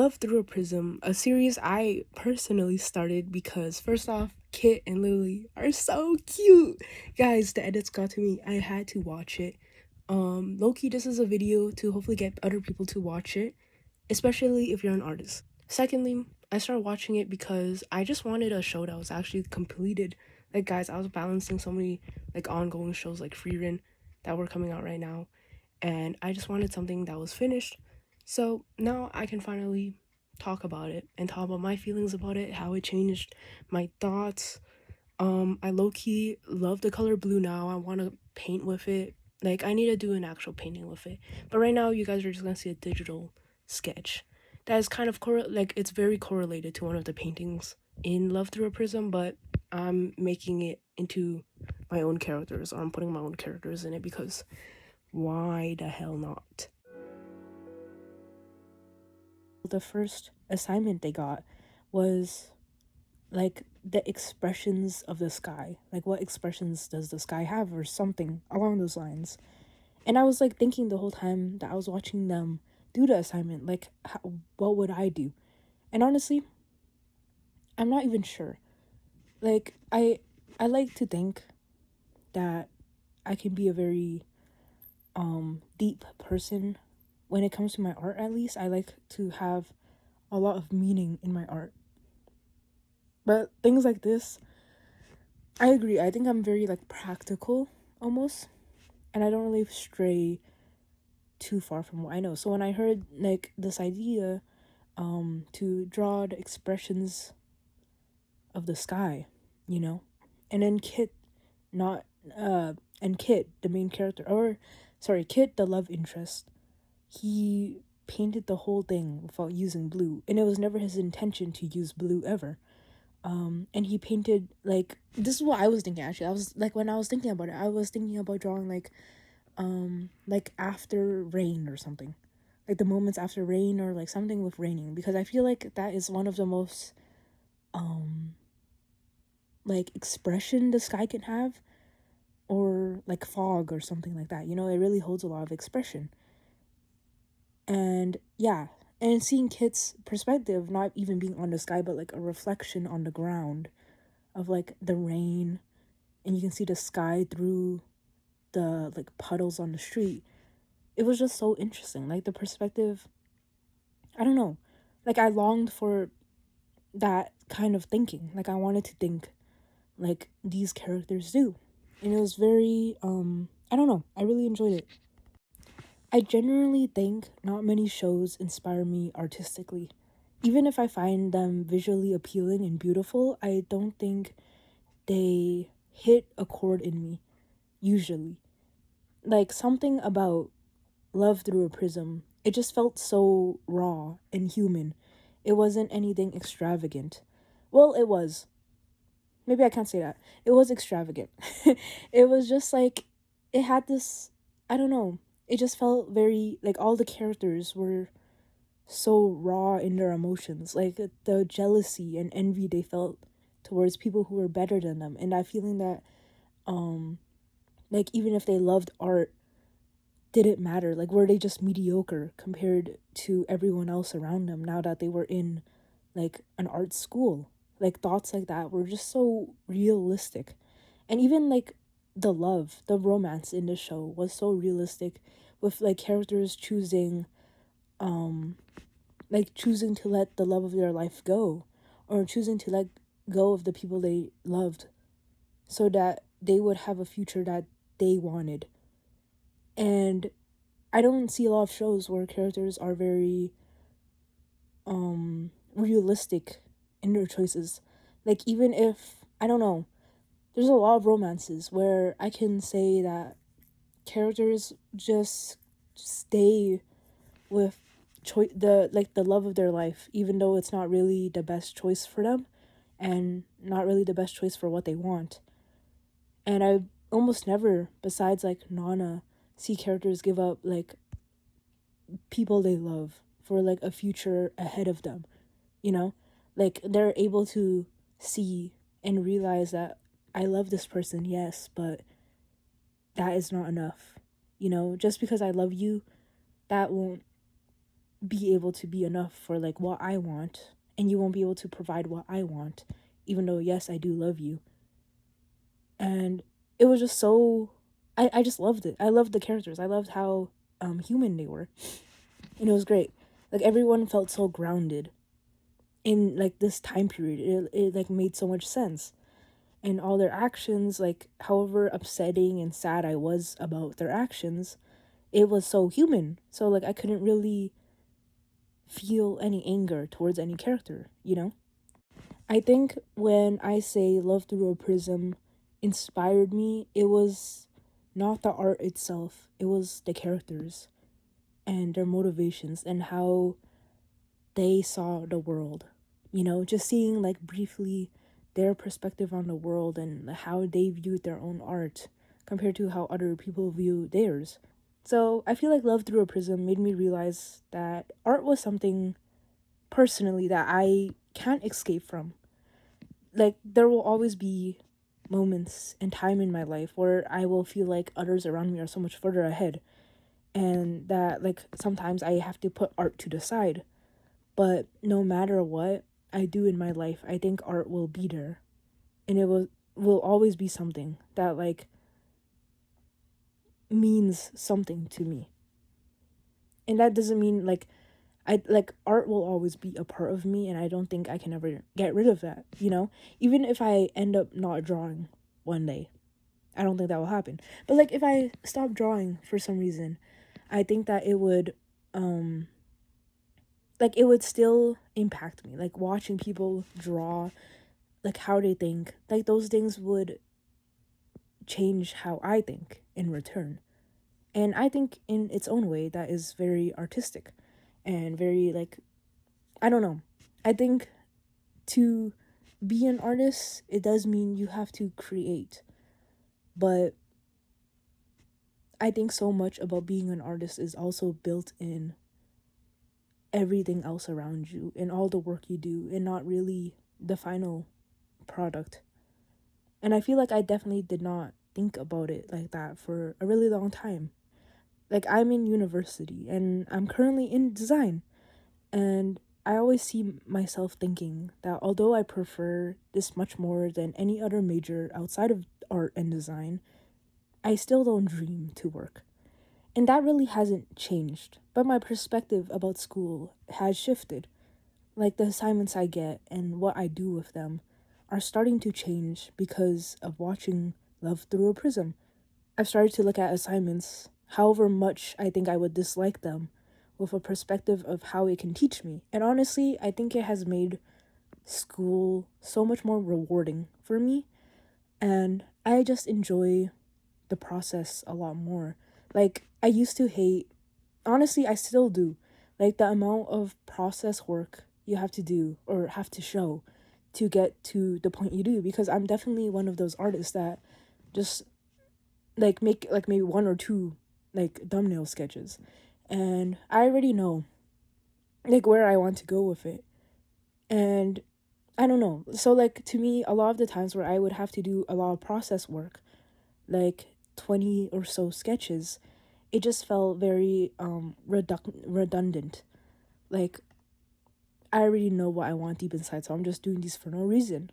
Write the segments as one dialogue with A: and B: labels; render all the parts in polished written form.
A: Love Through a Prism, a series I personally started because, first off, Kit and Lily are so cute. Guys, the edits got to me. I had to watch it. Low-key, this is a video to hopefully get other people to watch it, especially if you're an artist. Secondly, I started watching it because I just wanted a show that was actually completed. Like, guys, I was balancing so many like ongoing shows like Free that were coming out right now, and I just wanted something that was finished. So now I can finally talk about it and talk about my feelings about it, how it changed my thoughts. I low-key love the color blue now. I want to paint with it. Like, I need to do an actual painting with it. But right now, you guys are just gonna see a digital sketch. That is kind of like, it's very correlated to one of the paintings in Love Through a Prism, but I'm making it into my own characters, or I'm putting my own characters in it because why the hell not? The first assignment they got was like the expressions of the sky. Like, what expressions does the sky have, or something along those lines. And I was like thinking the whole time that I was watching them do the assignment, like, what would I do? And honestly, I'm not even sure. Like, I like to think that I can be a very deep person when it comes to my art. At least I like to have a lot of meaning in my art. But things like this, I agree. I think I'm very like practical almost, and I don't really stray too far from what I know. So when I heard like this idea to draw the expressions of the sky, you know, and then not Kit, the main character, or sorry, Kit, the love interest, he painted the whole thing without using blue, and it was never his intention to use blue ever. And he painted, like, this is what I was thinking actually. I was like, when I was thinking about it, I was thinking about drawing like after rain or something, like the moments after rain, or like something with raining, because I feel like that is one of the most like expression the sky can have, or like fog or something like that, you know. It really holds a lot of expression. And yeah, and seeing Kit's perspective, not even being on the sky, but like a reflection on the ground of like the rain, and you can see the sky through the like puddles on the street. It was just so interesting, like the perspective. I don't know, like I longed for that kind of thinking. Like I wanted to think like these characters do, and it was very I don't know, I really enjoyed it. I generally think not many shows inspire me artistically. Even if I find them visually appealing and beautiful, I don't think they hit a chord in me, usually. Like, something about Love Through a Prism, it just felt so raw and human. It wasn't anything extravagant. Well, it was. Maybe I can't say that. It was extravagant. It was just like, it had this, I don't know. It just felt very, like, all the characters were so raw in their emotions. Like, the jealousy and envy they felt towards people who were better than them. And that feeling that, like, even if they loved art, didn't matter. Like, were they just mediocre compared to everyone else around them now that they were in, like, an art school? Like, thoughts like that were just so realistic. And even, like, the romance in the show was so realistic, with, like, characters choosing, choosing to let the love of their life go, or choosing to let go of the people they loved so that they would have a future that they wanted. And I don't see a lot of shows where characters are very realistic in their choices. Like, even if, I don't know, there's a lot of romances where I can say that characters just stay with the love of their life, even though it's not really the best choice for them, and not really the best choice for what they want. And I almost never, besides like Nana, see characters give up like people they love for like a future ahead of them, you know? Like, they're able to see and realize that I love this person, yes, but that is not enough. You know, just because I love you, that won't be able to be enough for like what I want, and you won't be able to provide what I want, even though yes, I do love you. And it was just so I just loved it. I loved the characters. I loved how human they were. And it was great. Like everyone felt so grounded in like this time period. It like made so much sense. And all their actions, like however upsetting and sad I was about their actions, it was so human. So like I couldn't really feel any anger towards any character, you know? I think when I say Love Through a Prism inspired me, it was not the art itself, it was the characters and their motivations and how they saw the world. You know, just seeing like briefly their perspective on the world and how they viewed their own art compared to how other people view theirs. So I feel like Love Through a Prism made me realize that art was something personally that I can't escape from. Like there will always be moments and time in my life where I will feel like others around me are so much further ahead, and that like sometimes I have to put art to the side. But no matter what I do in my life, I think art will be there, and it will always be something that like means something to me. And that doesn't mean like I like art will always be a part of me, and I don't think I can ever get rid of that, you know? Even if I end up not drawing one day, I don't think that will happen. But like if I stop drawing for some reason, I think that it would like it would still impact me. Like watching people draw, like how they think, like those things would change how I think in return. And I think in its own way that is very artistic and very like I don't know. I think to be an artist, it does mean you have to create. But I think so much about being an artist is also built in everything else around you and all the work you do and not really the final product. And I feel like I definitely did not think about it like that for a really long time. Like I'm in university and I'm currently in design, and I always see myself thinking that although I prefer this much more than any other major outside of art and design, I still don't dream to work. And that really hasn't changed, but my perspective about school has shifted. Like the assignments I get and what I do with them are starting to change because of watching Love Through a Prism. I've started to look at assignments, however much I think I would dislike them, with a perspective of how it can teach me. And honestly, I think it has made school so much more rewarding for me, and I just enjoy the process a lot more. Like, I used to hate, honestly, I still do, like the amount of process work you have to do or have to show to get to the point you do, because I'm definitely one of those artists that just like make like maybe one or two like thumbnail sketches, and I already know like where I want to go with it. And I don't know. So like to me, a lot of the times where I would have to do a lot of process work, like 20 or so sketches, it just felt very redundant. Like I already know what I want deep inside, so I'm just doing these for no reason.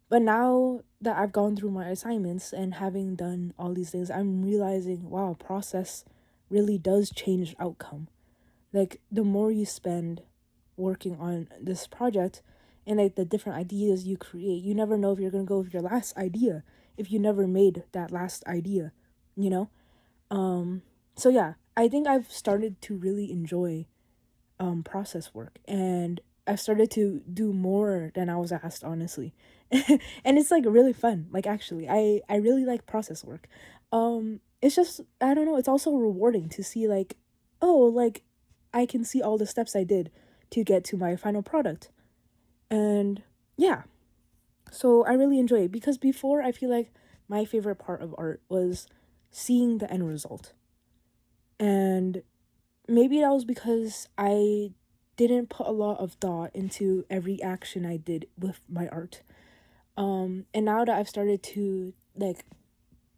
A: But now that I've gone through my assignments and having done all these things, I'm realizing, wow, process really does change outcome. Like the more you spend working on this project and like the different ideas you create, you never know if you're gonna go with your last idea if you never made that last idea, you know? So yeah, I think I've started to really enjoy process work, and I've started to do more than I was asked, honestly. And it's like really fun. Like actually, I really like process work. It's just I don't know, it's also rewarding to see like, oh, like I can see all the steps I did to get to my final product. And yeah, so I really enjoy it, because before I feel like my favorite part of art was seeing the end result. And maybe that was because I didn't put a lot of thought into every action I did with my art. And now that I've started to like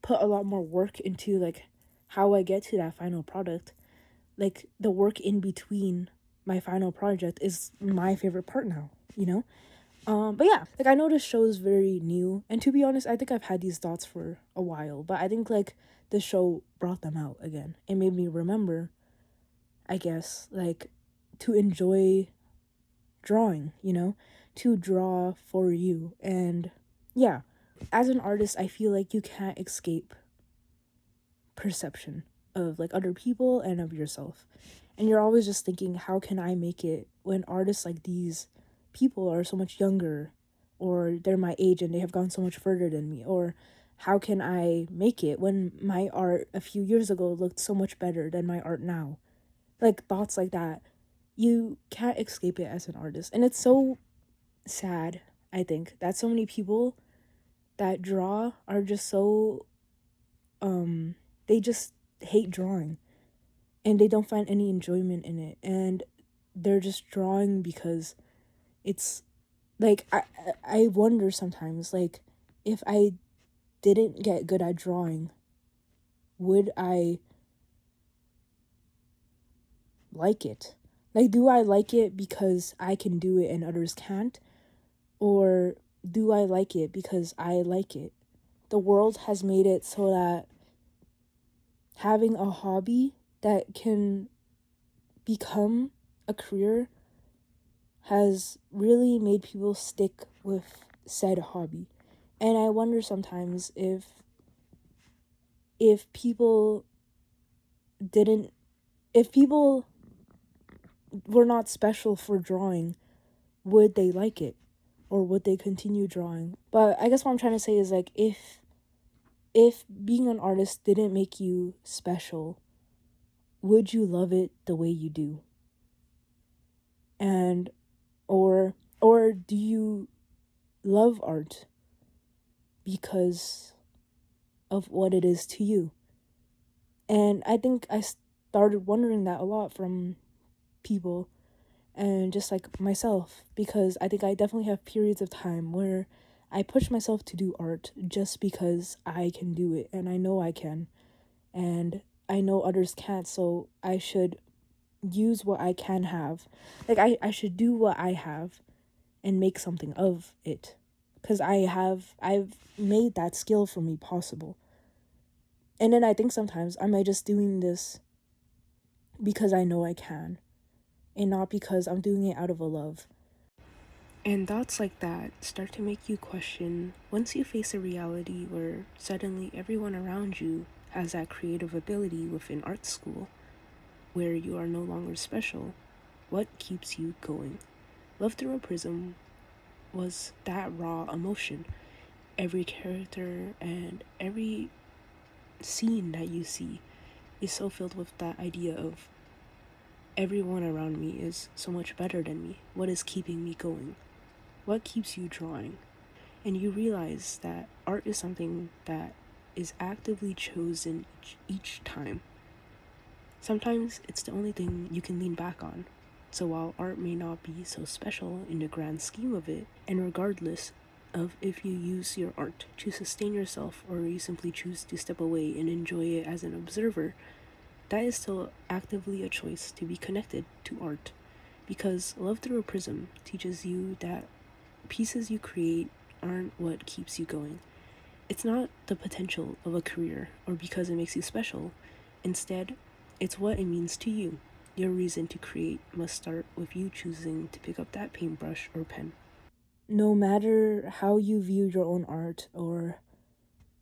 A: put a lot more work into like how I get to that final product, like the work in between my final project is my favorite part now, you know? But yeah, like I know this show is very new, and to be honest, I think I've had these thoughts for a while, but I think like the show brought them out again. It made me remember, I guess, like to enjoy drawing, you know, to draw for you. And yeah, as an artist, I feel like you can't escape perception of like other people and of yourself. And you're always just thinking, how can I make it when artists like these people are so much younger, or they're my age and they have gone so much further than me? Or how can I make it when my art a few years ago looked so much better than my art now? Like thoughts like that. You can't escape it as an artist. And it's so sad, I think, that so many people that draw are just so they just hate drawing and they don't find any enjoyment in it, and they're just drawing because it's like I wonder sometimes, like, if I didn't get good at drawing, would I like it? Like, do I like it because I can do it and others can't? Or do I like it because I like it? The world has made it so that having a hobby that can become a career has really made people stick with said hobby. And I wonder sometimes if people didn't if people were not special for drawing, would they like it? Or would they continue drawing? But I guess what I'm trying to say is, like, if being an artist didn't make you special, would you love it the way you do? And or do you love art because of what it is to you? And I think I started wondering that a lot from people, and just like myself, because I think I definitely have periods of time where I push myself to do art just because I can do it and I know I can, and I know others can't, so I should use what I can have. Like, I should do what I have and make something of it, because I've made that skill for me possible. And then I think sometimes, am I just doing this because I know I can and not because I'm doing it out of a love? And thoughts like that start to make you question, once you face a reality where suddenly everyone around you has that creative ability within art school, where you are no longer special, what keeps you going? Love Through a Prism was that raw emotion. Every character and every scene that you see is so filled with that idea of everyone around me is so much better than me. What is keeping me going? What keeps you drawing? And you realize that art is something that is actively chosen each time. Sometimes it's the only thing you can lean back on. So while art may not be so special in the grand scheme of it, and regardless of if you use your art to sustain yourself or you simply choose to step away and enjoy it as an observer, that is still actively a choice to be connected to art. Because Love Through a Prism teaches you that pieces you create aren't what keeps you going. It's not the potential of a career or because it makes you special. Instead, it's what it means to you. Your reason to create must start with you choosing to pick up that paintbrush or pen. No matter how you view your own art or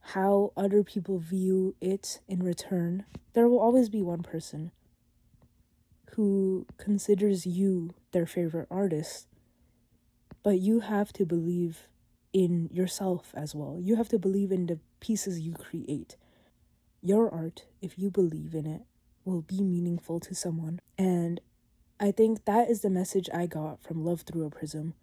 A: how other people view it in return, there will always be one person who considers you their favorite artist. But you have to believe in yourself as well. You have to believe in the pieces you create. Your art, if you believe in it, will be meaningful to someone. And I think that is the message I got from Love Through a Prism.